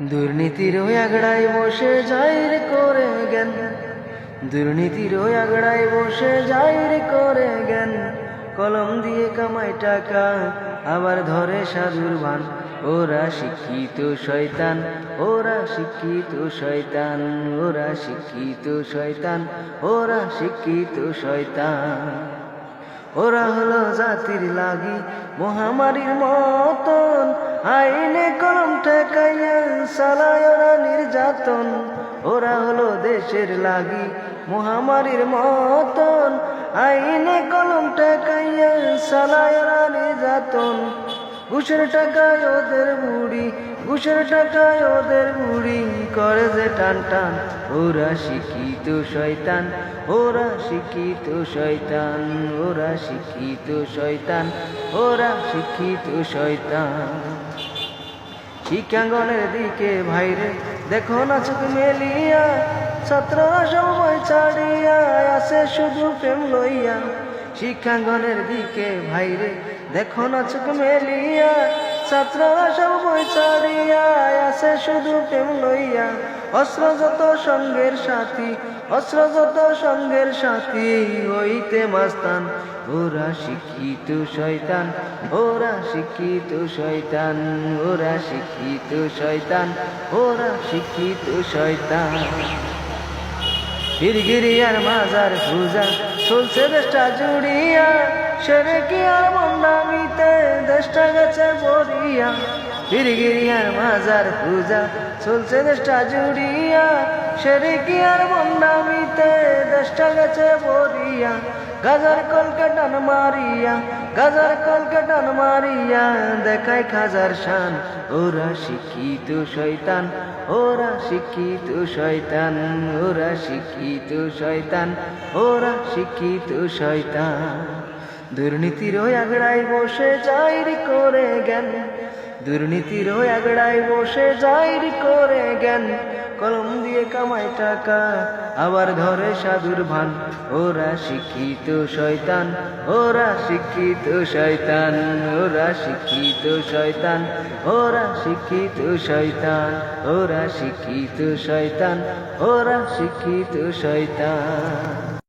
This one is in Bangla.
দুর্নীতির ওই আগড়ায় বসে যাইর করে জ্ঞান, দুর্নীতির ওই আগড়ায় বসে যাইর করে জ্ঞান। কলম দিয়ে কামায় টাকা আবার ধরে সাধুর ভান। ওরা শিক্ষিত শয়তান, ওরা শিক্ষিত শয়তান, ওরা শিক্ষিত শয়তান, ওরা শিক্ষিত শয়তান। ওরা হলো জাতির লাগি মহামারীর মতন, আইনে কলম ঠেকাইয়া চালায় ওরা নির্যাতন। ওরা হলো দেশের লাগি মহামারীর মতন, আইনে কলম ঠেকাইয়া চালায় ওরা নির্যাতন। ঘুষের টাকায় ওদের বুড়ি, ঘুষের টাকায় ওদের বুড়ি করে যে টান টান। ওরা শিক্ষিত শয়তান, ওরা শিক্ষিত শয়তান, ওরা শিক্ষিত শয়তান, ওরা শিক্ষিত শয়তান। শিক্ষাঙ্গনের দিকে ভাইরে দেখো না চোখ মেলিয়া, ছাত্ররা সব বই ছাড়িয়া আসে শুধু প্রেম লইয়া। শিক্ষাঙ্গনের দিকে ভাইরে দেখো না চোখ মেলিয়া, ছাত্ররা সব বই ছাড়িয়া আসে শুধু প্রেম লইয়া। অস্ত্র যত সঙ্গের সাথী, অস্ত্র যত সঙ্গের সাথী হইতে মাস্তান। ওরা শিক্ষিত শয়তান, ওরা শিক্ষিত শয়তান, ওরা শিক্ষিত শয়তান, ওরা শিক্ষিত শয়তান। পীরগিরি আর মাজার পূজা চলছে দেশটা জুড়িয়া, সেরে কি আর মন্দামিতে দেশটা গেছে ভরিয়া। পীরগিরি আর মাজার পূজা চলছে দেশটা জুড়িয়া, সেরে কি আর মন্দামিতে দেশটা গেছে ভরিয়া। গাজার কলকে টান মারিয়া, গাজার কলকে টান মারিয়া দেখায় খাজার শান। ওরা শিক্ষিত শয়তান, ওরা শিক্ষিত শয়তান, ওরা শিক্ষিত শয়তান, ওরা শিক্ষিত শয়তান। দুর্নীতির ওই আগড়ায় বসে যাইর করে জ্ঞান, দুর্নীতির ওই আগড়ায় বসে যাইর করে জ্ঞান। কলম দিয়ে কামায় টাকা আবার ধরে সাধুর ভান। ওরা শিক্ষিত শয়তান, ওরা শিক্ষিত শয়তান, ওরা শিক্ষিত শয়তান, ওরা শিক্ষিত শয়তান, ওরা শিক্ষিত শয়তান, ওরা শিক্ষিত শয়তান।